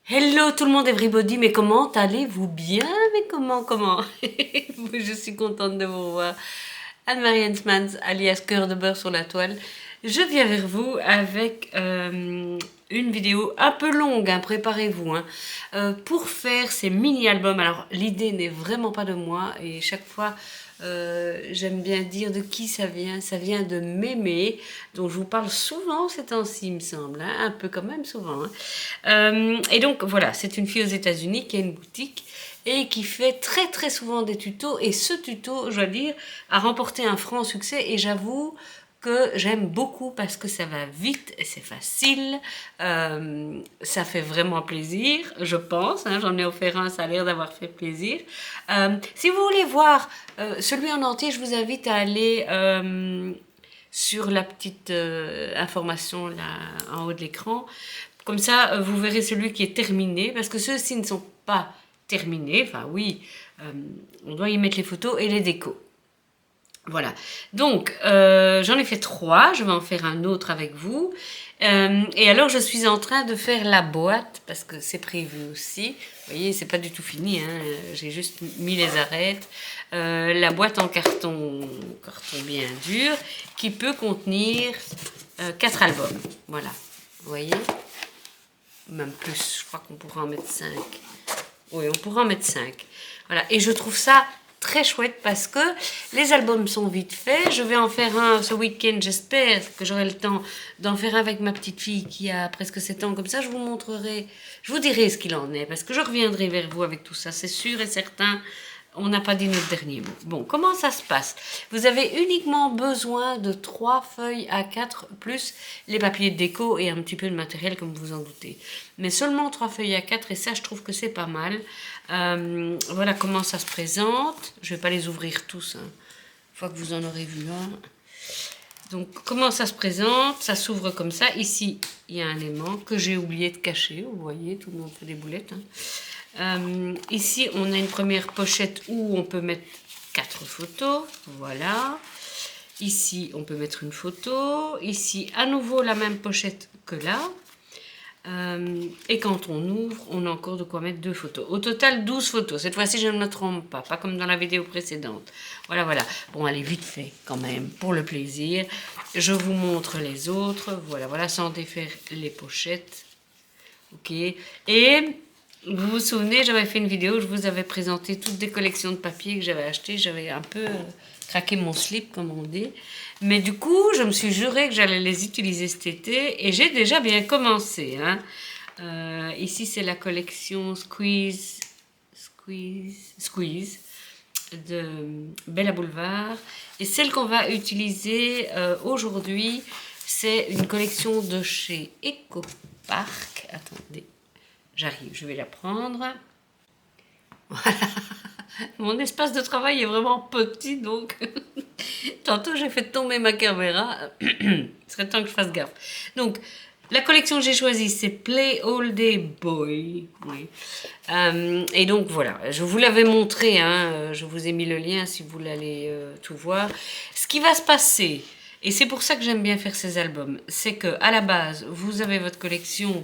Hello tout le monde, everybody, mais comment allez-vous bien? Mais comment? Je suis contente de vous voir. Anne-Marie Hensmans, alias Cœur de beurre sur la toile. Je viens vers vous avec une vidéo un peu longue, hein, préparez-vous, hein, pour faire ces mini-albums. Alors l'idée n'est vraiment pas de moi et chaque fois j'aime bien dire de qui ça vient. Ça vient de Mémé, dont je vous parle souvent ces temps-ci, il me semble, hein, un peu quand même souvent. Hein. Et donc voilà, c'est une fille aux États-Unis qui a une boutique et qui fait très très souvent des tutos. Et ce tuto, je dois dire, a remporté un franc succès. Et j'avoue que j'aime beaucoup parce que ça va vite, c'est facile, ça fait vraiment plaisir, je pense. Hein, j'en ai offert un, ça a l'air d'avoir fait plaisir. Si vous voulez voir celui en entier, je vous invite à aller sur la petite information là en haut de l'écran. Comme ça, vous verrez celui qui est terminé, parce que ceux-ci ne sont pas terminés. Enfin oui, on doit y mettre les photos et les décos. Voilà. Donc, j'en ai fait 3. Je vais en faire un autre avec vous. Et alors, je suis en train de faire la boîte, parce que c'est prévu aussi. Vous voyez, c'est pas du tout fini. Hein. J'ai juste mis les arêtes. La boîte en carton bien dur, qui peut contenir 4 albums. Voilà. Vous voyez ? Même plus, je crois qu'on pourra en mettre 5. Oui, on pourra en mettre 5. Voilà, et je trouve ça très chouette parce que les albums sont vite faits. Je vais en faire un ce week-end, j'espère que j'aurai le temps d'en faire un avec ma petite fille qui a presque 7 ans. Comme ça, je vous montrerai, je vous dirai ce qu'il en est parce que je reviendrai vers vous avec tout ça, c'est sûr et certain. On n'a pas dit notre dernier mot. Bon, comment ça se passe? Vous avez uniquement besoin de 3 feuilles A4 plus les papiers de déco et un petit peu de matériel comme vous en doutez. Mais seulement 3 feuilles A4 et ça je trouve que c'est pas mal. Voilà comment ça se présente. Je ne vais pas les ouvrir tous, hein, une fois que vous en aurez vu un. Donc comment ça se présente? Ça s'ouvre comme ça. Ici, il y a un aimant que j'ai oublié de cacher. Vous voyez, tout le monde fait des boulettes. Hein. Ici, on a une première pochette où on peut mettre 4 photos. Voilà. Ici, on peut mettre une photo. Ici, à nouveau, la même pochette que là. Et quand on ouvre, on a encore de quoi mettre 2 photos. Au total, 12 photos. Cette fois-ci, je ne me trompe pas. Pas comme dans la vidéo précédente. Voilà, voilà. Bon, allez, vite fait, quand même, pour le plaisir. Je vous montre les autres. Voilà, voilà, sans défaire les pochettes. Ok. Et... vous vous souvenez, j'avais fait une vidéo où je vous avais présenté toutes des collections de papier que j'avais achetées. J'avais un peu craqué mon slip, comme on dit. Mais du coup, je me suis juré que j'allais les utiliser cet été. Et j'ai déjà bien commencé. Hein. Ici, c'est la collection Squeeze de Bella Boulevard. Et celle qu'on va utiliser aujourd'hui, c'est une collection de chez Eco Park. Attendez. J'arrive, je vais la prendre. Voilà. Mon espace de travail est vraiment petit, donc tantôt j'ai fait tomber ma caméra. Il serait temps que je fasse gaffe. Donc, la collection que j'ai choisie, c'est Play All Day Boy. Oui. Et donc voilà, je vous l'avais montré, hein, je vous ai mis le lien si vous voulez tout voir. Ce qui va se passer, et c'est pour ça que j'aime bien faire ces albums, c'est que à la base, vous avez votre collection.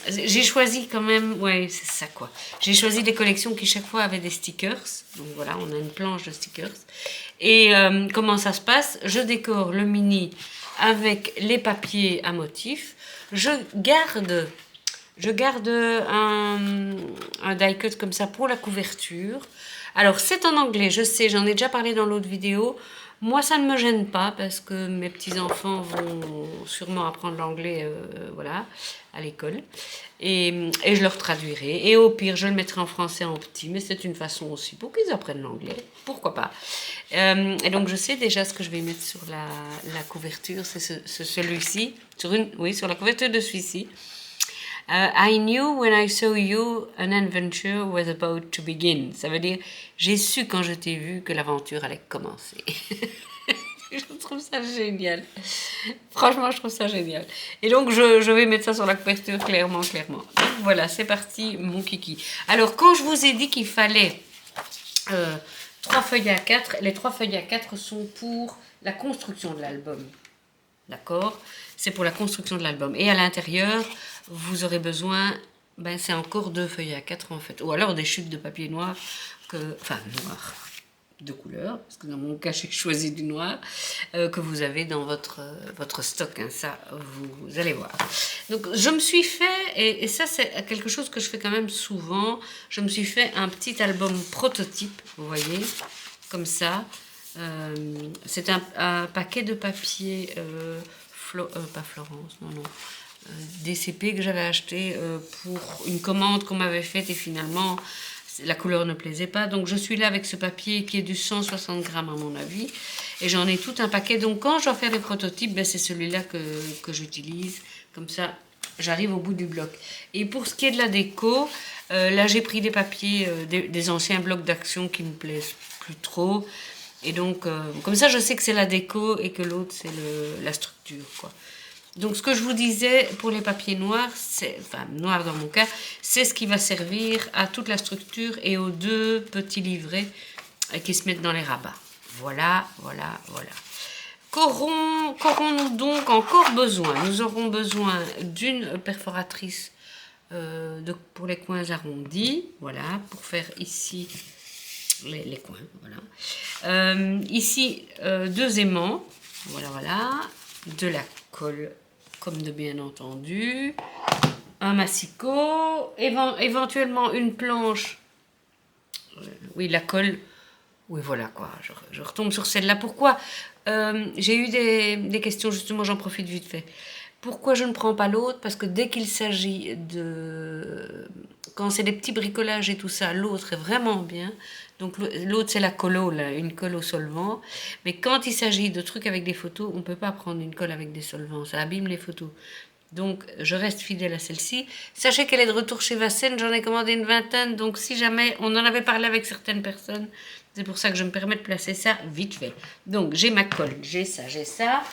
J'ai choisi quand même, ouais, c'est ça quoi. J'ai choisi des collections qui chaque fois avaient des stickers. Donc voilà, on a une planche de stickers. Et comment ça se passe? Je décore le mini avec les papiers à motifs. Je garde un die cut comme ça pour la couverture. Alors c'est en anglais, je sais, j'en ai déjà parlé dans l'autre vidéo. Moi, ça ne me gêne pas parce que mes petits-enfants vont sûrement apprendre l'anglais voilà, à l'école. Et je leur traduirai. Et au pire, je le mettrai en français en petit. Mais c'est une façon aussi pour qu'ils apprennent l'anglais. Pourquoi pas. Et donc, je sais déjà ce que je vais mettre sur la couverture. C'est celui-ci. Oui, sur la couverture de celui-ci. I knew when I saw you an adventure was about to begin. Ça veut dire, j'ai su quand je t'ai vu que l'aventure allait commencer. Je trouve ça génial. Franchement, je trouve ça génial. Et donc, je vais mettre ça sur la couverture clairement. Donc, voilà, c'est parti, mon kiki. Alors, quand je vous ai dit qu'il fallait 3 feuilles A4, les 3 feuilles A4 sont pour la construction de l'album. D'accord? C'est pour la construction de l'album. Et à l'intérieur, vous aurez besoin ben c'est encore 2 feuilles à 4 en fait. Ou alors des chutes de papier noir, enfin noir, de couleur, parce que dans mon cas j'ai choisi du noir, que vous avez dans votre stock, hein, ça vous allez voir. Donc je me suis fait, et ça c'est quelque chose que je fais quand même souvent, je me suis fait un petit album prototype, vous voyez, comme ça. C'est un paquet de papier, pas Florence, non, DCP que j'avais acheté pour une commande qu'on m'avait faite et finalement la couleur ne plaisait pas. Donc je suis là avec ce papier qui est du 160 grammes à mon avis et j'en ai tout un paquet. Donc quand je dois faire les prototypes, ben, c'est celui-là que j'utilise. Comme ça, j'arrive au bout du bloc. Et pour ce qui est de la déco, là j'ai pris des papiers, des anciens blocs d'action qui me plaisent plus trop. Et donc, comme ça, je sais que c'est la déco et que l'autre, c'est la structure, quoi. Donc, ce que je vous disais pour les papiers noirs, enfin noirs dans mon cas, c'est ce qui va servir à toute la structure et aux 2 petits livrets qui se mettent dans les rabats. Voilà, voilà, voilà. Qu'aurons-nous donc encore besoin? Nous aurons besoin d'une perforatrice pour les coins arrondis, voilà, pour faire ici les coins, voilà. Ici, 2 aimants, voilà, voilà, de la colle comme de bien entendu, un massicot, éventuellement une planche, oui la colle, oui voilà quoi, je retombe sur celle-là. Pourquoi j'ai eu des questions justement, j'en profite vite fait. Pourquoi je ne prends pas l'autre? Parce que dès qu'il s'agit de... Quand c'est des petits bricolages et tout ça, l'autre est vraiment bien. Donc l'autre c'est la colo, là, une colle au solvant. Mais quand il s'agit de trucs avec des photos, on ne peut pas prendre une colle avec des solvants, ça abîme les photos. Donc je reste fidèle à celle-ci. Sachez qu'elle est de retour chez Vassen, j'en ai commandé une 20aine. Donc si jamais, on en avait parlé avec certaines personnes, c'est pour ça que je me permets de placer ça vite fait. Donc j'ai ma colle, j'ai ça, j'ai ça.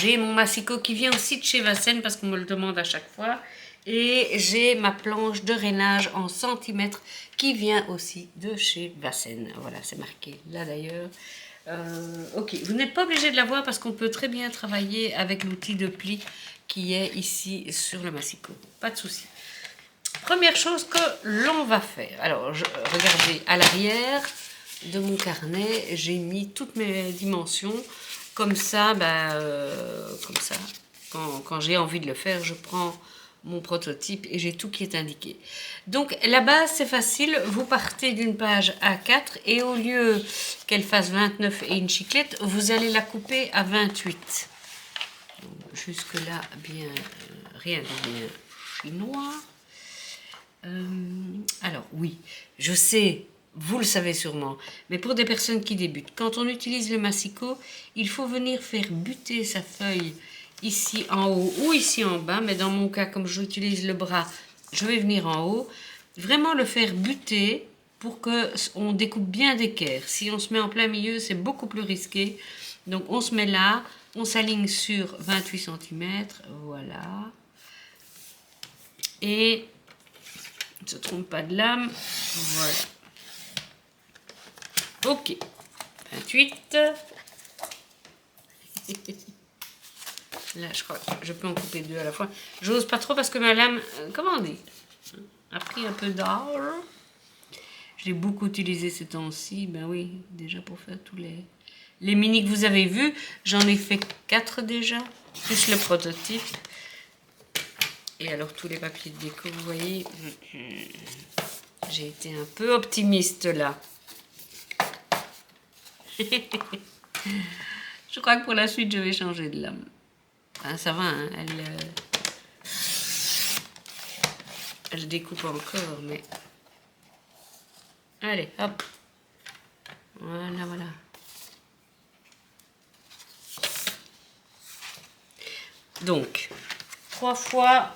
J'ai mon massicot qui vient aussi de chez Vassen parce qu'on me le demande à chaque fois. Et j'ai ma planche de rainage en centimètres qui vient aussi de chez Vassen. Voilà, c'est marqué là d'ailleurs. Ok, vous n'êtes pas obligé de la voir parce qu'on peut très bien travailler avec l'outil de pli qui est ici sur le massicot. Pas de souci. Première chose que l'on va faire. Alors, regardez à l'arrière de mon carnet, j'ai mis toutes mes dimensions. Comme ça, quand j'ai envie de le faire, je prends mon prototype et j'ai tout qui est indiqué. Donc la base, c'est facile. Vous partez d'une page A4 et au lieu qu'elle fasse 29 et une chiclette, vous allez la couper à 28. Jusque-là, bien, rien de bien chinois. Alors oui, je sais, vous le savez sûrement, mais pour des personnes qui débutent, quand on utilise le massicot, il faut venir faire buter sa feuille ici en haut ou ici en bas, mais dans mon cas, comme j'utilise le bras, je vais venir en haut, vraiment le faire buter pour qu'on découpe bien d'équerre. Si on se met en plein milieu, c'est beaucoup plus risqué. Donc on se met là, on s'aligne sur 28 cm, voilà. Et ne se trompe pas de lame, voilà. Ok, 28. Là, je crois que je peux en couper 2 à la fois. J'ose pas trop parce que ma lame, comment on dit, a pris un peu d'âge. Je l'ai beaucoup utilisé ces temps-ci. Ben oui, déjà pour faire tous les mini que vous avez vus. J'en ai fait 4 déjà, plus le prototype. Et alors tous les papiers de déco, vous voyez, j'ai été un peu optimiste là. Je crois que pour la suite, je vais changer de lame. Hein, ça va, hein, elle découpe encore, mais... Allez, hop. Voilà, voilà. Donc, 3 fois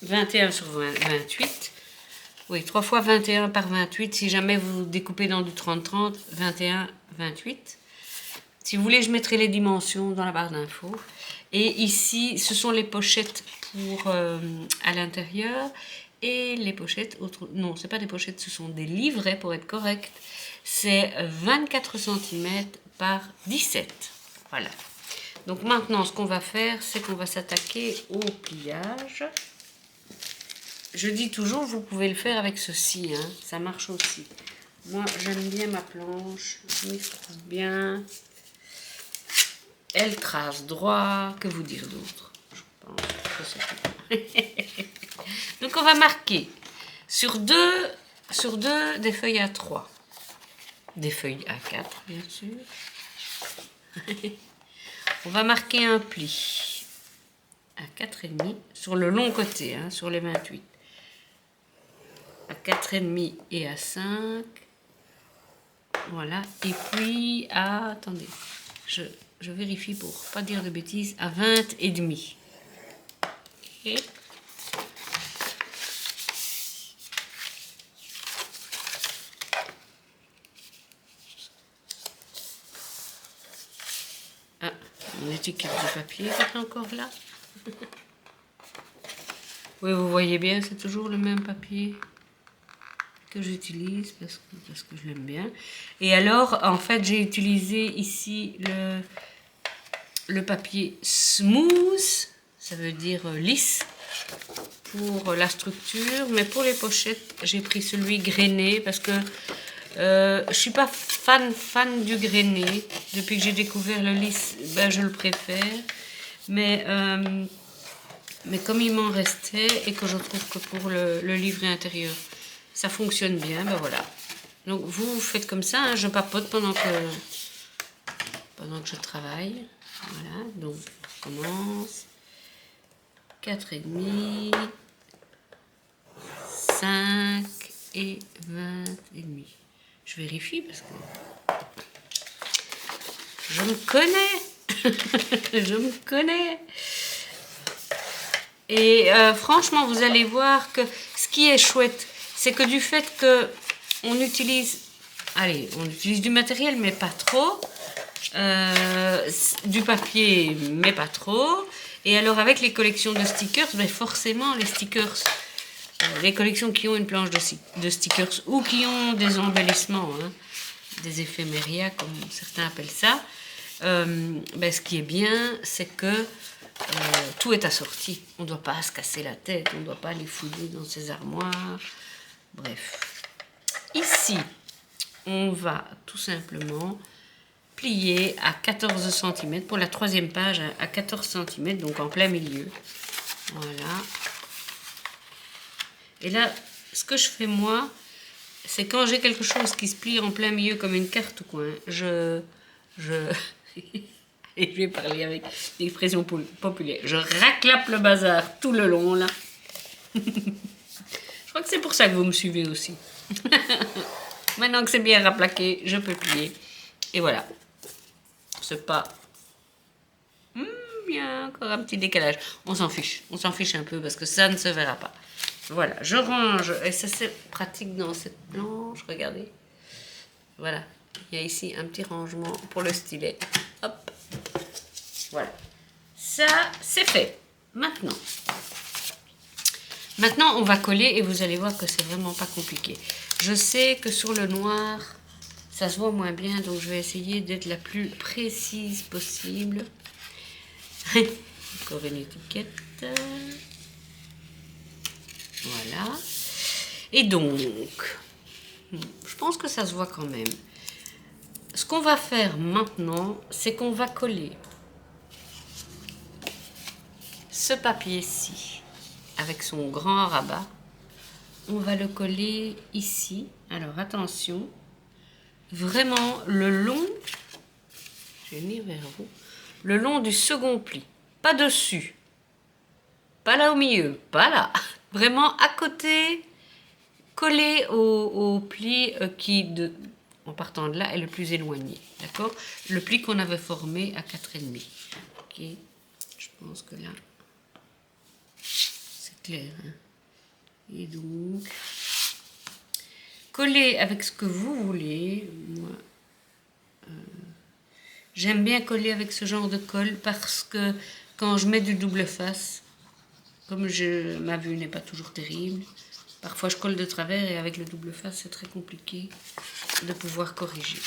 21 sur 28. Oui, 3 fois 21 par 28. Si jamais vous découpez dans du 30-30, 21, 28. Si vous voulez, je mettrai les dimensions dans la barre d'infos. Et ici, ce sont les pochettes pour à l'intérieur. Et les pochettes, non, ce n'est pas des pochettes, ce sont des livrets pour être correct. C'est 24 cm par 17. Voilà. Donc maintenant, ce qu'on va faire, c'est qu'on va s'attaquer au pliage. je dis toujours, vous pouvez le faire avec ceci, hein, ça marche aussi. Moi, j'aime bien ma planche, je m'y trouve bien. Elle trace droit, que vous dire d'autre? Je pense que c'est tout. Donc, on va marquer sur deux des feuilles A3. Des feuilles A4, bien sûr. On va marquer un pli à 4,5 sur le long côté, hein, sur les 28. À 4,5 et à 5. Voilà. Et puis, attendez, je vérifie pour pas dire de bêtises, à 20 et demi. Okay. Ah, mon étiquette de papier est encore là. Oui, vous voyez bien, c'est toujours le même papier que j'utilise parce que je l'aime bien. Et alors, en fait, j'ai utilisé ici le papier smooth, ça veut dire lisse, pour la structure. Mais pour les pochettes, j'ai pris celui grainé parce que je suis pas fan du grainé. Depuis que j'ai découvert le lisse, ben, je le préfère. Mais comme il m'en restait et que je trouve que pour le livret intérieur, ça fonctionne bien, ben voilà. Donc vous faites comme ça, hein, je papote pendant que je travaille. Voilà, donc on commence. 4,5, 5 et 20 et demi. Je vérifie parce que je me connais. Je me connais. Et franchement, vous allez voir que ce qui est chouette, c'est que du fait que on utilise du matériel, mais pas trop, du papier, mais pas trop. Et alors avec les collections de stickers, ben forcément les stickers, les collections qui ont une planche de stickers ou qui ont des embellissements, hein, des éphéméria comme certains appellent ça, ben ce qui est bien, c'est que tout est assorti. On ne doit pas se casser la tête, on ne doit pas les fouiller dans ses armoires. Bref. Ici, on va tout simplement plier à 14 cm pour la troisième page à 14 cm, donc en plein milieu. Voilà. Et là, ce que je fais moi, c'est quand j'ai quelque chose qui se plie en plein milieu comme une carte ou quoi, je et je vais parler avec l'expression populaire. Je raclappe le bazar tout le long, là. Je crois que c'est pour ça que vous me suivez aussi. Maintenant que c'est bien raplaqué, je peux plier. Et voilà. C'est pas... il y a encore un petit décalage. On s'en fiche. On s'en fiche un peu parce que ça ne se verra pas. Voilà. Je range. Et ça, c'est pratique dans cette planche. Regardez. Voilà. Il y a ici un petit rangement pour le stylet. Hop. Voilà. Ça, c'est fait. Maintenant, on va coller et vous allez voir que c'est vraiment pas compliqué. Je sais que sur le noir, ça se voit moins bien, donc je vais essayer d'être la plus précise possible. Encore une étiquette. Voilà. Et donc, je pense que ça se voit quand même. Ce qu'on va faire maintenant, c'est qu'on va coller ce papier-ci avec son grand rabat. On va le coller ici. Alors attention, vraiment le long, je vais venir vers vous, le long du second pli, pas dessus, pas là au milieu, pas là, vraiment à côté, collé au pli qui, en partant de là, est le plus éloigné, d'accord? Le pli qu'on avait formé à 4,5. Ok, je pense que là, c'est clair, hein? Et donc, coller avec ce que vous voulez. Moi, j'aime bien coller avec ce genre de colle parce que quand je mets du double face, comme ma vue n'est pas toujours terrible, parfois je colle de travers et avec le double face, c'est très compliqué de pouvoir corriger.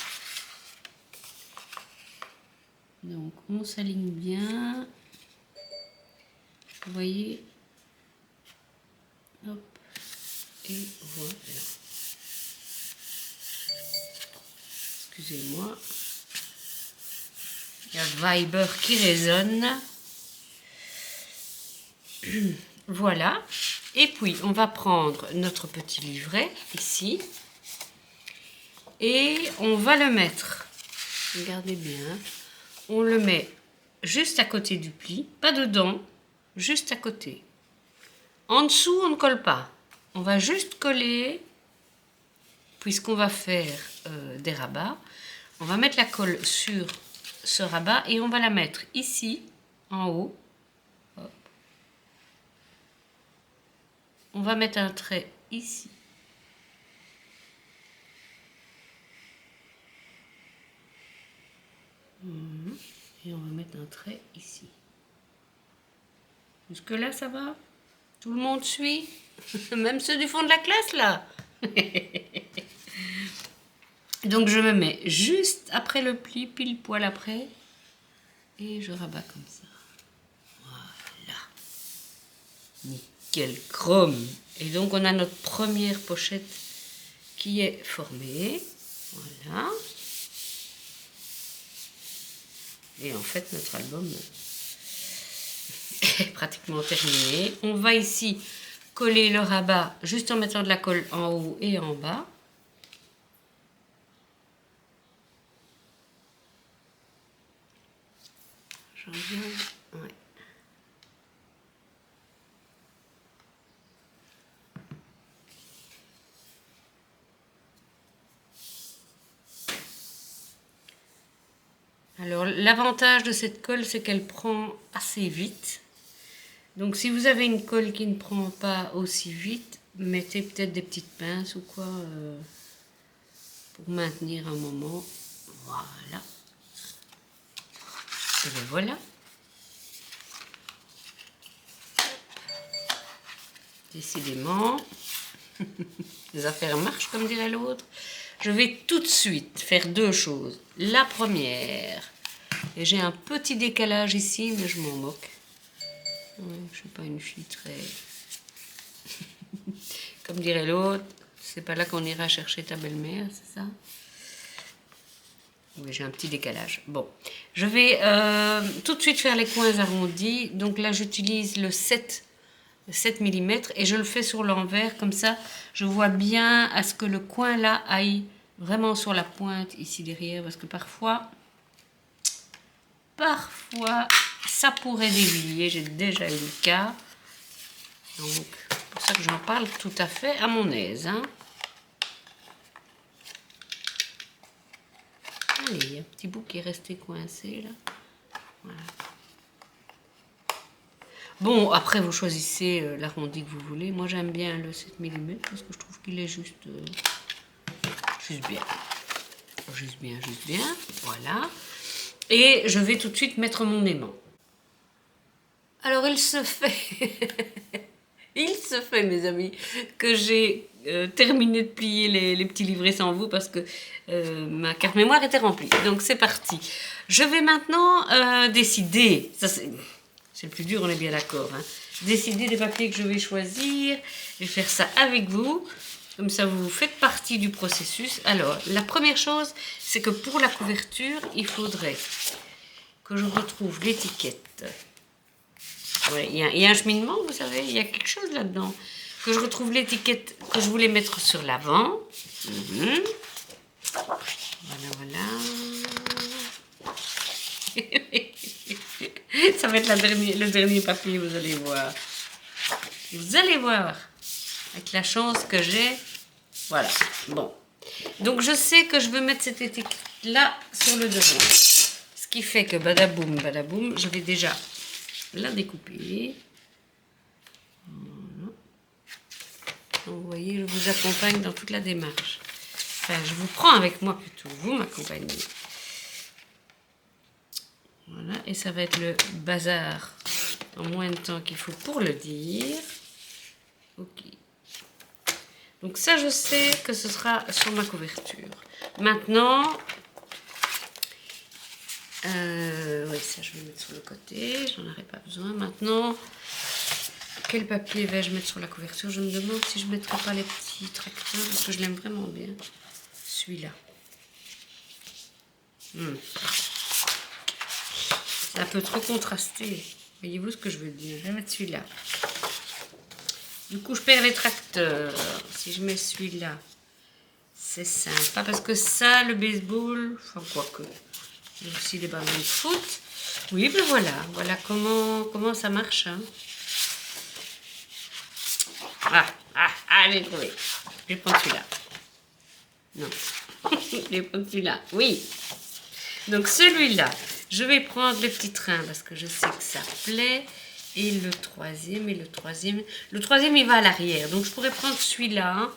Donc, on s'aligne bien. Vous voyez? Hop. Et voilà. Excusez-moi. Il y a Viber qui résonne. Voilà. Et puis, on va prendre notre petit livret, ici. Et on va le mettre, regardez bien, on le met juste à côté du pli, pas dedans, juste à côté. En dessous, on ne colle pas. On va juste coller, puisqu'on va faire des rabats. On va mettre la colle sur ce rabat et on va la mettre ici, en haut. Hop. On va mettre un trait ici. Et on va mettre un trait ici. Jusque là, ça va? Tout le monde suit? Même ceux du fond de la classe, là. Donc, je me mets juste après le pli, pile poil après. Et je rabats comme ça. Voilà. Nickel chrome. Et donc, on a notre première pochette qui est formée. Voilà. Et en fait, notre album est pratiquement terminé. On va ici coller le rabat juste en mettant de la colle en haut et en bas. J'en viens. Ouais. Alors, l'avantage de cette colle, c'est qu'elle prend assez vite. Donc, si vous avez une colle qui ne prend pas aussi vite, mettez peut-être des petites pinces ou quoi pour maintenir un moment. Voilà. Et bien voilà. Décidément, les affaires marchent, comme dirait l'autre. Je vais tout de suite faire deux choses. La première, et j'ai un petit décalage ici, mais je m'en moque. Ouais, je ne suis pas une fille très... Comme dirait l'autre, c'est pas là qu'on ira chercher ta belle-mère, c'est ça? Oui, j'ai un petit décalage. Bon, je vais tout de suite faire les coins arrondis. Donc là, j'utilise le 7 mm et je le fais sur l'envers. Comme ça, je vois bien à ce que le coin là aille vraiment sur la pointe ici derrière. Parce que parfois, ça pourrait dévier. J'ai déjà eu le cas. Donc, c'est pour ça que j'en parle tout à fait à mon aise. Hein. Allez, il y a un petit bout qui est resté coincé là. Voilà. Bon, après vous choisissez l'arrondi que vous voulez. Moi j'aime bien le 7 mm parce que je trouve qu'il est juste bien. Juste bien. Voilà. Et je vais tout de suite mettre mon aimant. Alors il se fait, mes amis, que j'ai terminé de plier les petits livrets sans vous parce que ma carte mémoire était remplie. Donc c'est parti. Je vais maintenant décider, ça c'est le plus dur, on est bien d'accord, hein, décider des papiers que je vais choisir. Je vais faire ça avec vous, comme ça vous faites partie du processus. Alors la première chose, c'est que pour la couverture, il faudrait que je retrouve l'étiquette. Ouais, il y a un cheminement, vous savez, il y a quelque chose là-dedans. Que je retrouve l'étiquette que je voulais mettre sur l'avant. Voilà. Ça va être le dernier papier, vous allez voir. Vous allez voir. Avec la chance que j'ai. Voilà. Bon. Donc, je sais que je veux mettre cette étiquette-là sur le devant. Ce qui fait que badaboum, badaboum, je vais déjà la découper. Voilà. Donc, vous voyez, je vous accompagne dans toute la démarche. Enfin, je vous prends avec moi plutôt. Vous m'accompagnez. Voilà. Et ça va être le bazar en moins de temps qu'il faut pour le dire. Ok. Donc ça, je sais que ce sera sur ma couverture. Maintenant, oui, ça je vais mettre sur le côté, j'en aurai pas besoin. Maintenant, quel papier vais-je mettre sur la couverture? Je me demande si je ne mettrai pas les petits tracteurs, parce que je l'aime vraiment bien. Celui-là. C'est un peu trop contrasté. Voyez-vous ce que je veux dire? Je vais mettre celui-là. Du coup, je perds les tracteurs. Si je mets celui-là, c'est sympa. Parce que ça, le baseball, enfin, quoique. Il y a aussi des ballons de foot. Oui, ben voilà. Voilà comment ça marche. Hein. Allez, trouvé. Je vais prendre celui-là. Non. Je vais prendre celui-là. Oui. Donc, celui-là, je vais prendre le petit train parce que je sais que ça plaît. Et le troisième, il va à l'arrière. Donc, je pourrais prendre celui-là. Hein.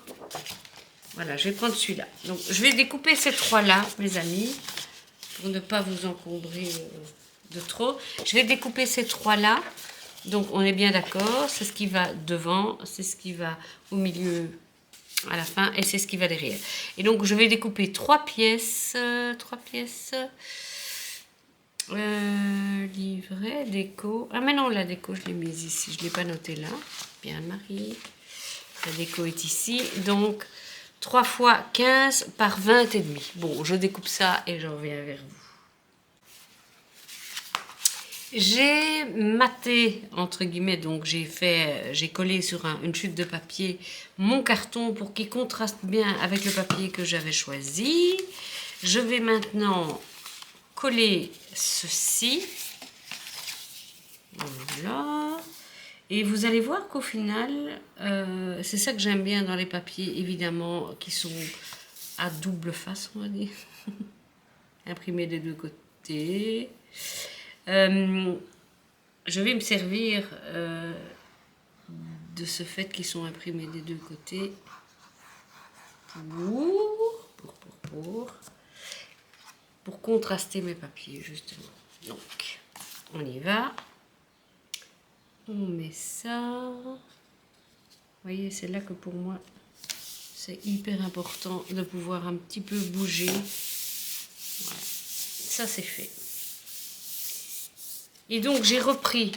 Voilà, je vais prendre celui-là. Donc, je vais découper ces trois-là, mes amis, pour ne pas vous encombrer de trop. Je vais découper ces trois-là. Donc, on est bien d'accord. C'est ce qui va devant, c'est ce qui va au milieu à la fin et c'est ce qui va derrière. Et donc, je vais découper trois pièces. Livret, déco. Ah mais non, la déco, je l'ai mise ici. Je ne l'ai pas noté là. Bien, Marie. La déco est ici. Donc, 3 fois 15 par 20 et demi. Bon, je découpe ça et je reviens vers vous. J'ai maté, entre guillemets, donc j'ai collé sur une chute de papier mon carton pour qu'il contraste bien avec le papier que j'avais choisi. Je vais maintenant coller ceci. Voilà. Et vous allez voir qu'au final, c'est ça que j'aime bien dans les papiers, évidemment, qui sont à double face, on va dire. Imprimés des deux côtés. Je vais me servir de ce fait qu'ils sont imprimés des deux côtés pour contraster mes papiers, justement. Donc, on y va. On met ça. Vous voyez, c'est là que pour moi, c'est hyper important de pouvoir un petit peu bouger. Voilà. Ça, c'est fait. Et donc, j'ai repris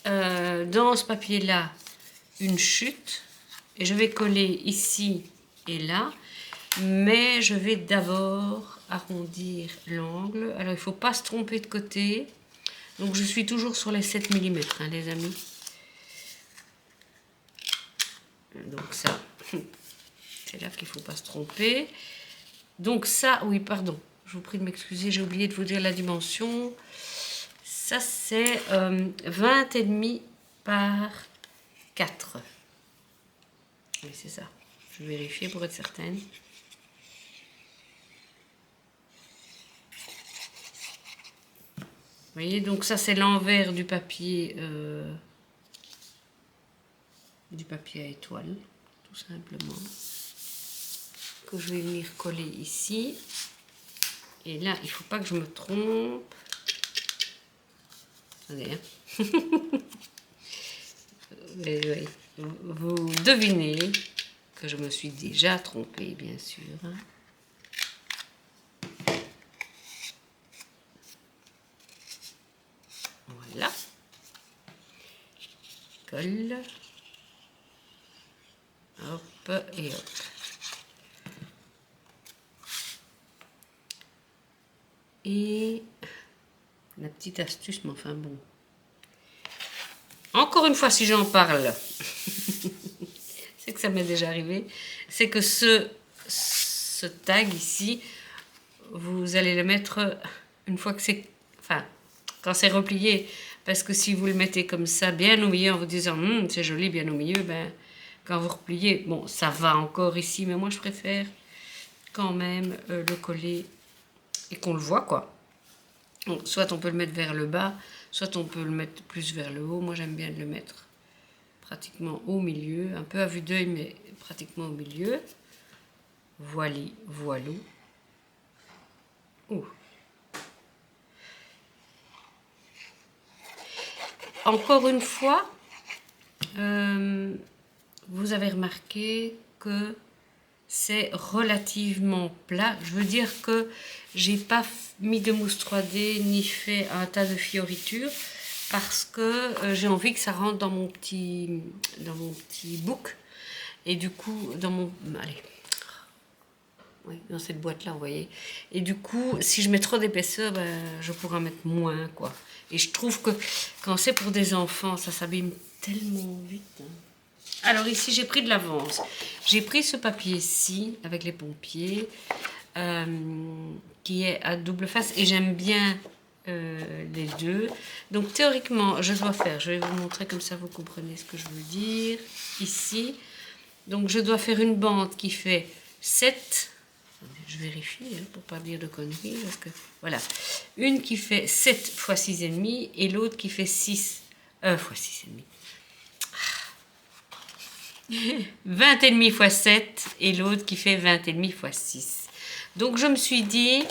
dans ce papier-là une chute. Et je vais coller ici et là. Mais je vais d'abord arrondir l'angle. Alors, il ne faut pas se tromper de côté. Donc, je suis toujours sur les 7 mm, hein, les amis. Donc, ça, c'est là qu'il ne faut pas se tromper. Donc, ça, oui, pardon. Je vous prie de m'excuser, j'ai oublié de vous dire la dimension. Ça, c'est 20 et demi par 4. Oui, c'est ça. Je vais vérifier pour être certaine. Vous voyez, donc ça, c'est l'envers du papier à étoile, tout simplement. Que je vais venir coller ici. Et là, il ne faut pas que je me trompe. Attendez, hein. Vous devinez que je me suis déjà trompée, bien sûr. Voilà. Colle. Hop et hop. Et la petite astuce, mais enfin bon. Encore une fois, si j'en parle, c'est que ça m'est déjà arrivé, c'est que ce tag ici, vous allez le mettre une fois que c'est... Enfin, quand c'est replié, parce que si vous le mettez comme ça, bien au milieu, en vous disant « c'est joli, bien au milieu », ben, quand vous repliez, bon, ça va encore ici, mais moi je préfère quand même le coller et qu'on le voit, quoi. Donc, soit on peut le mettre vers le bas, soit on peut le mettre plus vers le haut. Moi, j'aime bien le mettre pratiquement au milieu, un peu à vue d'œil, mais pratiquement au milieu. Voili, voilou. Ouh. Encore une fois, vous avez remarqué que c'est relativement plat. Je veux dire que j'ai pas mis de mousse 3D ni fait un tas de fioritures parce que j'ai envie que ça rentre dans mon petit book. Et du coup, dans mon... Allez. Oui, dans cette boîte-là, vous voyez. Et du coup, si je mets trop d'épaisseur, ben, je pourrais en mettre moins, quoi. Et je trouve que quand c'est pour des enfants, ça s'abîme tellement vite. Hein. Alors ici, j'ai pris de l'avance. J'ai pris ce papier-ci, avec les pompiers, qui est à double face. Et j'aime bien les deux. Donc théoriquement, je dois faire, je vais vous montrer comme ça, vous comprenez ce que je veux dire. Ici, donc je dois faire une bande qui fait 7... Je vérifie hein, pour pas dire de conneries. Parce que, voilà. Une qui fait 7 fois 6,5 et l'autre qui fait 6 fois 6,5. 20,5 fois 7 et l'autre qui fait 20,5 fois 6. Donc je me suis dit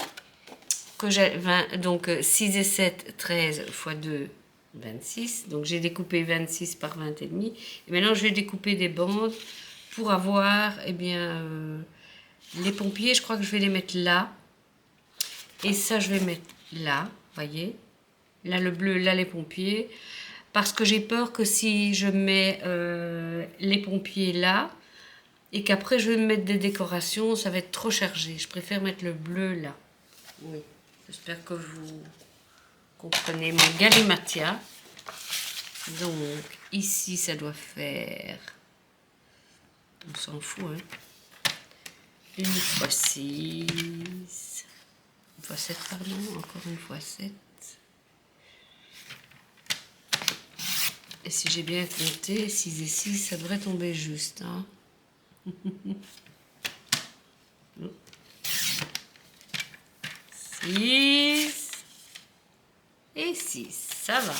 que j'ai 20, donc 6 et 7, 13 fois 2, 26. Donc j'ai découpé 26 par 20,5. Et maintenant je vais découper des bandes pour avoir, eh bien... les pompiers, je crois que je vais les mettre là. Et ça, je vais mettre là, voyez. Là, le bleu, là, les pompiers. Parce que j'ai peur que si je mets les pompiers là, et qu'après, je vais mettre des décorations, ça va être trop chargé. Je préfère mettre le bleu là. Oui, j'espère que vous comprenez mon galimatia. Donc, ici, ça doit faire... On s'en fout, hein. 1 fois 6, 1 fois 7, pardon, encore 1 fois 7. Et si j'ai bien compté, 6 et 6, ça devrait tomber juste. Hein. 6 et 6, ça va.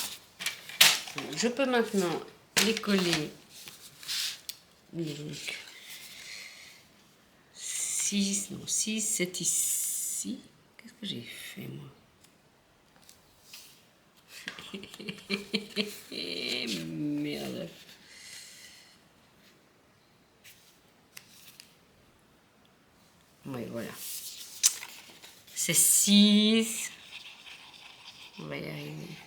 Donc, je peux maintenant les coller. Donc, 6, non, 6, c'est ici. Qu'est-ce que j'ai fait, moi? Merde. Oui, voilà. C'est 6. On va y arriver.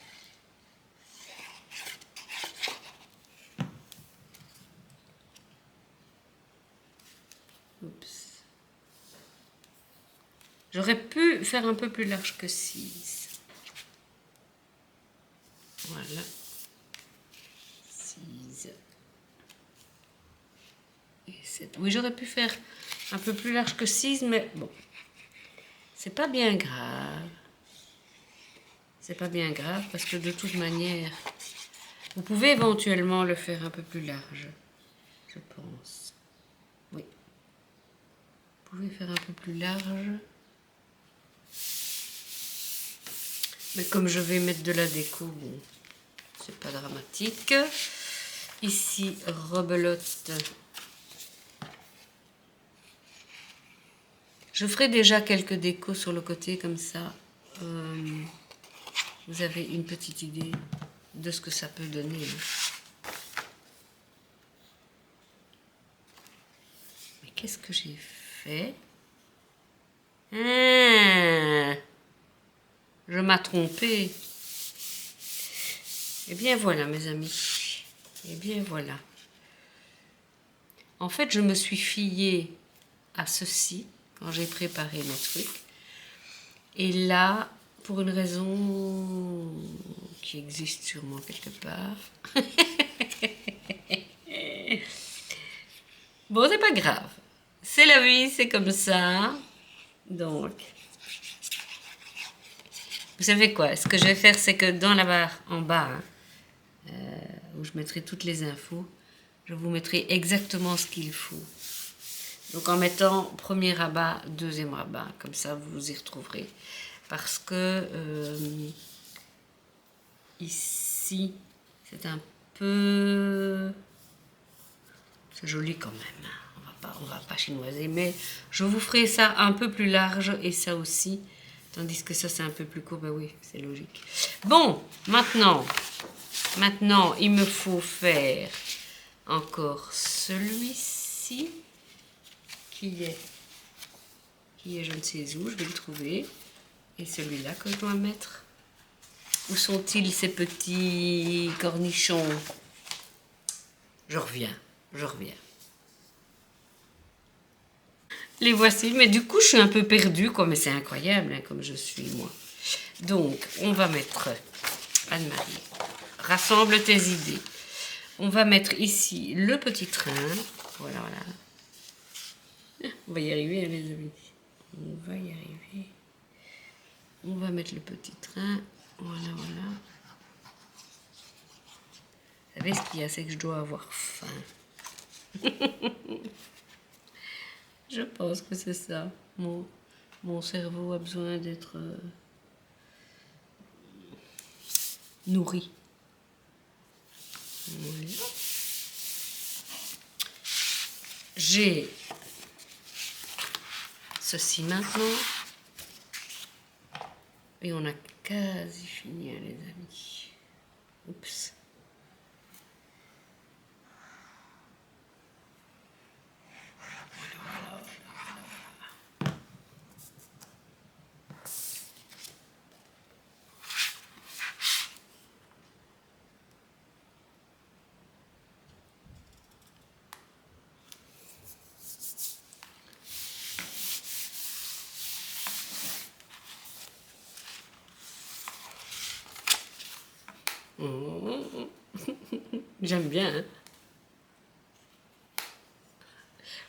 Oups. J'aurais pu faire un peu plus large que 6. Voilà. 6. Et 7. Oui, j'aurais pu faire un peu plus large que 6, mais bon. C'est pas bien grave. C'est pas bien grave parce que de toute manière, vous pouvez éventuellement le faire un peu plus large. Je pense. Oui. Vous pouvez faire un peu plus large. Mais comme je vais mettre de la déco, bon, c'est pas dramatique. Ici, rebelote. Je ferai déjà quelques décos sur le côté, comme ça. Vous avez une petite idée de ce que ça peut donner. Mais qu'est-ce que j'ai fait? Je m'ai trompée. Eh bien voilà, mes amis. Eh bien voilà. En fait, je me suis fiée à ceci quand j'ai préparé mes trucs. Et là, pour une raison qui existe sûrement quelque part. Bon, c'est pas grave. C'est la vie, c'est comme ça. Donc, vous savez quoi? Ce que je vais faire, c'est que dans la barre en bas, hein, où je mettrai toutes les infos, je vous mettrai exactement ce qu'il faut. Donc en mettant premier rabat, deuxième rabat, comme ça vous vous y retrouverez. Parce que ici, c'est un peu... C'est joli quand même, hein. On va pas chinoiser, mais je vous ferai ça un peu plus large et ça aussi. Tandis que ça c'est un peu plus court, ben oui, c'est logique. Bon, maintenant, il me faut faire encore celui-ci. Qui est je ne sais où, je vais le trouver. Et celui-là que je dois mettre Où sont-ils ces petits cornichons? Je reviens, je reviens. Les voici, mais du coup je suis un peu perdue, quoi, mais c'est incroyable hein, comme je suis moi. Donc on va mettre, Anne-Marie, rassemble tes idées. On va mettre ici le petit train, voilà, voilà. On va y arriver hein, les amis, on va y arriver. On va mettre le petit train, voilà, voilà. Vous savez ce qu'il y a, c'est que je dois avoir faim. Je pense que c'est ça. Mon cerveau a besoin d'être nourri. Voilà. J'ai ceci maintenant. Et on a quasi fini, hein, les amis. Oups. J'aime bien. Hein?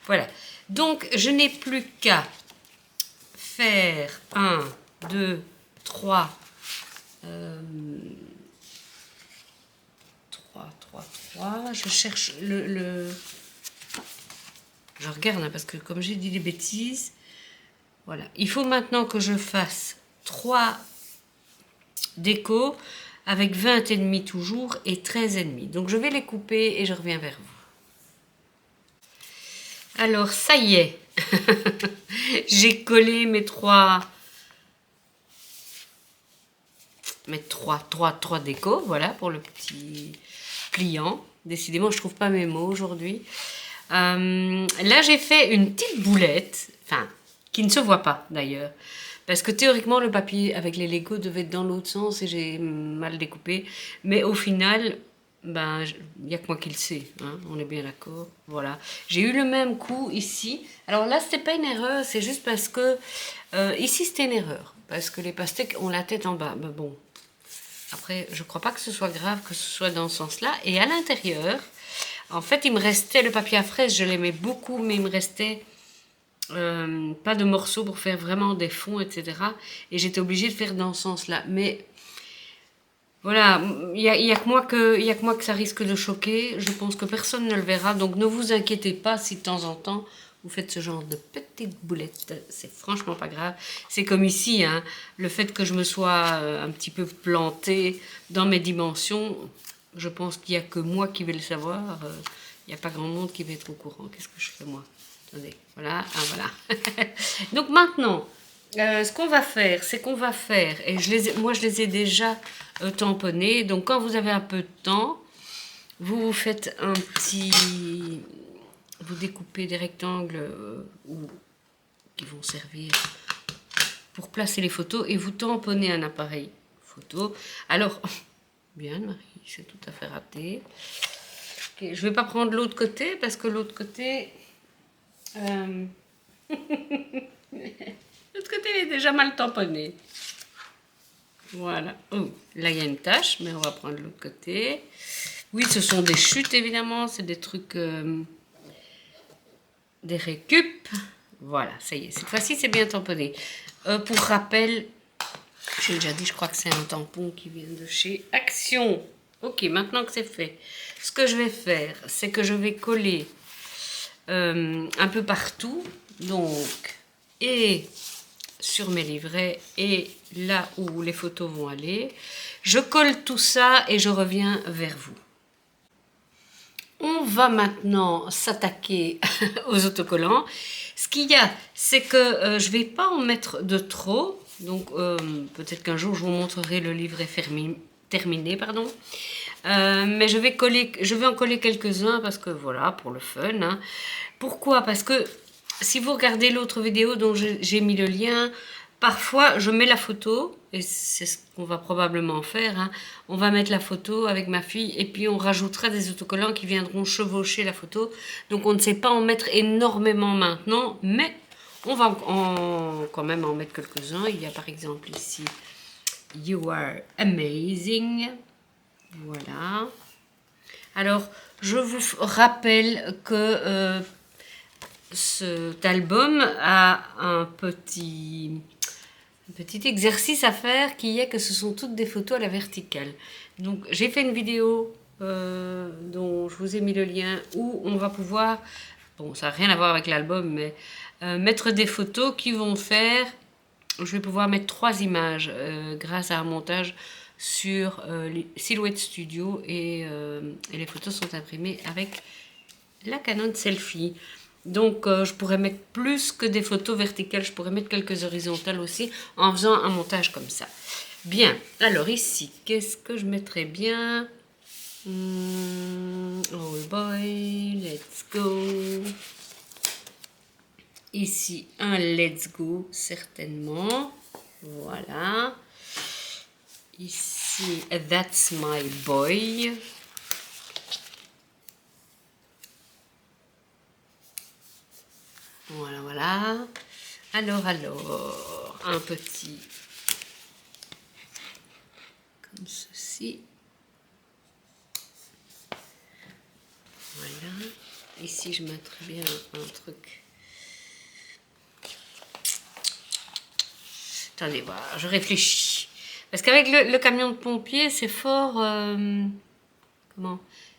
Voilà. Donc, je n'ai plus qu'à faire 1, 2, 3, 3. Je cherche le... Je regarde, hein, parce que comme j'ai dit des bêtises, voilà. Il faut maintenant que je fasse 3 décos avec 20 et demi toujours et 13 et demi. Donc je vais les couper et je reviens vers vous. Alors ça y est, j'ai collé mes trois décos, voilà, pour le petit pliant. Décidément, je trouve pas mes mots aujourd'hui. Là, j'ai fait une petite boulette, enfin, qui ne se voit pas d'ailleurs. Parce que théoriquement, le papier avec les Legos devait être dans l'autre sens et j'ai mal découpé. Mais au final, ben, il n'y a que moi qui le sais, hein, on est bien d'accord. Voilà. J'ai eu le même coup ici. Alors là, c'était pas une erreur, c'est juste parce que... ici, c'était une erreur. Parce que les pastèques ont la tête en bas. Mais bon, après, je crois pas que ce soit grave que ce soit dans ce sens-là. Et à l'intérieur, en fait, il me restait le papier à fraise, je l'aimais beaucoup, mais il me restait... pas de morceaux pour faire vraiment des fonds, etc. Et j'étais obligée de faire dans ce sens-là. Mais voilà, il y a que moi que ça risque de choquer. Je pense que personne ne le verra. Donc ne vous inquiétez pas si de temps en temps vous faites ce genre de petites boulettes. C'est franchement pas grave. C'est comme ici, hein, le fait que je me sois un petit peu plantée dans mes dimensions. Je pense qu'il n'y a que moi qui vais le savoir. Il n'y a pas grand monde qui va être au courant. Qu'est-ce que je fais moi? Attendez, voilà, ah, voilà. Donc maintenant, ce qu'on va faire, c'est qu'on va faire, et moi je les ai déjà tamponnés, donc quand vous avez un peu de temps, vous faites un petit... Vous découpez des rectangles qui vont servir pour placer les photos, et vous tamponnez un appareil photo. Alors, bien Marie, c'est tout à fait raté. Okay, je ne vais pas prendre l'autre côté, parce que l'autre côté... L'autre côté, il est déjà mal tamponné. Voilà. Oh, là, il y a une tache, mais on va prendre l'autre côté. Oui, ce sont des chutes, évidemment. C'est des trucs... des récup. Voilà, ça y est. Cette fois-ci, c'est bien tamponné. Pour rappel, j'ai déjà dit, je crois que c'est un tampon qui vient de chez Action. Ok, maintenant que c'est fait, ce que je vais faire, c'est que je vais coller un peu partout. Donc, et sur mes livrets et là où les photos vont aller. Je colle tout ça et je reviens vers vous. On va maintenant s'attaquer aux autocollants. Ce qu'il y a, c'est que je ne vais pas en mettre de trop. Donc, peut-être qu'un jour, je vous montrerai le livret terminé. Pardon. Mais je vais en coller quelques-uns parce que voilà, pour le fun. Hein. Pourquoi? Parce que si vous regardez l'autre vidéo dont j'ai mis le lien, parfois, je mets la photo, et c'est ce qu'on va probablement faire, hein. On va mettre la photo avec ma fille, et puis on rajoutera des autocollants qui viendront chevaucher la photo. Donc on ne sait pas en mettre énormément maintenant, mais on va quand même en mettre quelques-uns. Il y a par exemple ici, You are amazing. Voilà. Alors, je vous rappelle que cet album a un petit exercice à faire qui est que ce sont toutes des photos à la verticale. Donc j'ai fait une vidéo dont je vous ai mis le lien où on va pouvoir, bon ça n'a rien à voir avec l'album, mais mettre des photos qui vont faire, je vais pouvoir mettre 3 images grâce à un montage sur Silhouette Studio et les photos sont imprimées avec la Canon Selfie. Donc je pourrais mettre plus que des photos verticales, je pourrais mettre quelques horizontales aussi en faisant un montage comme ça. Bien, alors ici, qu'est-ce que je mettrais bien? Oh boy, let's go. Ici, un let's go, certainement. Voilà. Ici, that's my boy. Voilà, voilà. Alors, un petit comme ceci. Voilà. Ici, je mettrai bien un truc. Attendez, voilà, je réfléchis. Parce qu'avec le camion de pompier, c'est fort...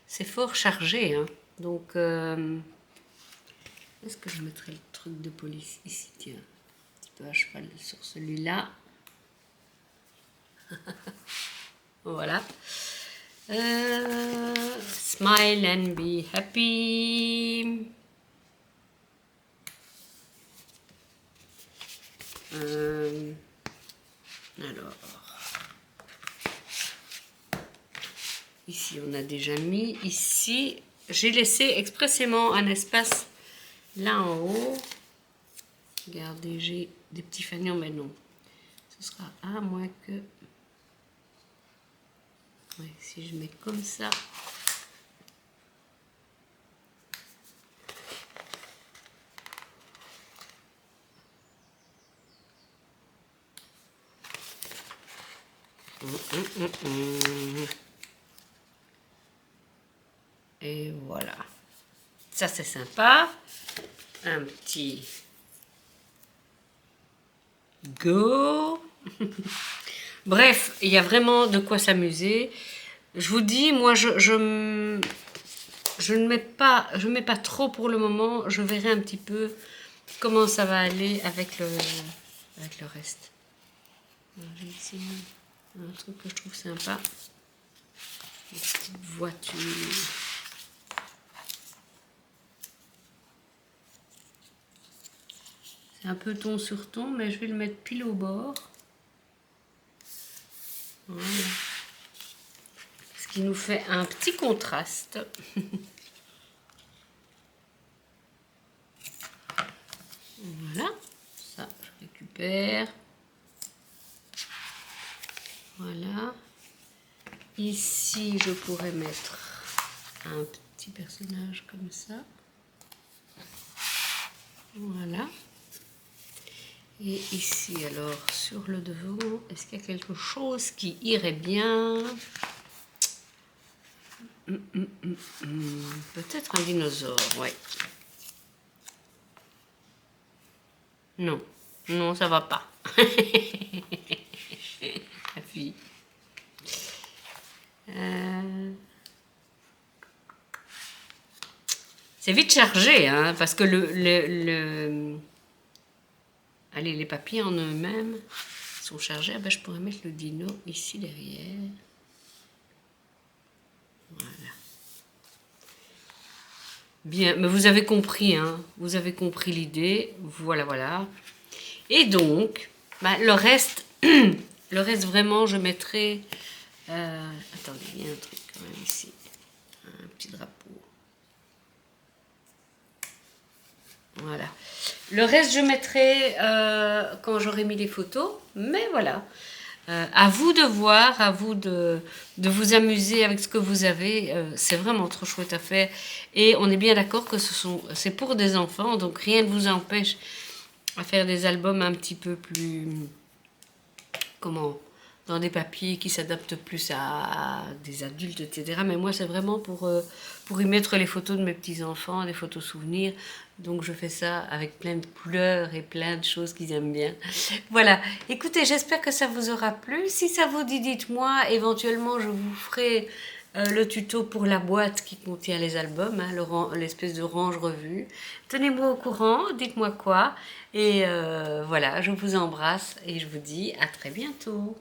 c'est fort chargé, hein. Donc... est-ce que je mettrai le truc de police ici? Tiens, un petit peu à cheval sur celui-là. Voilà. Smile and be happy. Alors. Ici, on a déjà mis. Ici, j'ai laissé expressément un espace là en haut. Regardez, j'ai des petits fanions, mais non. Ce sera à moins que... Ouais, si je mets comme ça... Et voilà. Ça, c'est sympa. Un petit... Go. Bref, il y a vraiment de quoi s'amuser. Je vous dis, moi, je ne mets pas, mets pas trop pour le moment. Je verrai un petit peu comment ça va aller avec le reste. J'ai ici un truc que je trouve sympa. Une petite voiture. C'est un peu ton sur ton, mais je vais le mettre pile au bord. Voilà. Ce qui nous fait un petit contraste. Voilà. Ça, je récupère. Voilà. Ici, je pourrais mettre un petit personnage comme ça. Voilà. Et ici, alors, sur le devant, est-ce qu'il y a quelque chose qui irait bien? Peut-être un dinosaure, ouais. Non, non, ça va pas. La fille. C'est vite chargé, hein, parce que allez, les papiers en eux-mêmes sont chargés. Ah ben, je pourrais mettre le dino ici derrière. Voilà. Bien, mais vous avez compris, hein, vous avez compris l'idée. Voilà, voilà. Et donc, bah, le reste vraiment, je mettrai... attendez, il y a un truc quand même ici. Un petit drapeau. Voilà. Le reste, je mettrai quand j'aurai mis les photos. Mais voilà. À vous de voir, à vous de vous amuser avec ce que vous avez. C'est vraiment trop chouette à faire. Et on est bien d'accord que c'est pour des enfants, donc rien ne vous empêche à faire des albums un petit peu plus, comment, dans des papiers qui s'adaptent plus à des adultes, etc. Mais moi, c'est vraiment pour y mettre les photos de mes petits-enfants, des photos souvenirs. Donc, je fais ça avec plein de couleurs et plein de choses qu'ils aiment bien. Voilà. Écoutez, j'espère que ça vous aura plu. Si ça vous dit, dites-moi. Éventuellement, je vous ferai le tuto pour la boîte qui contient les albums, hein, l'espèce de range revue. Tenez-moi au courant, dites-moi quoi. Et voilà, je vous embrasse et je vous dis à très bientôt.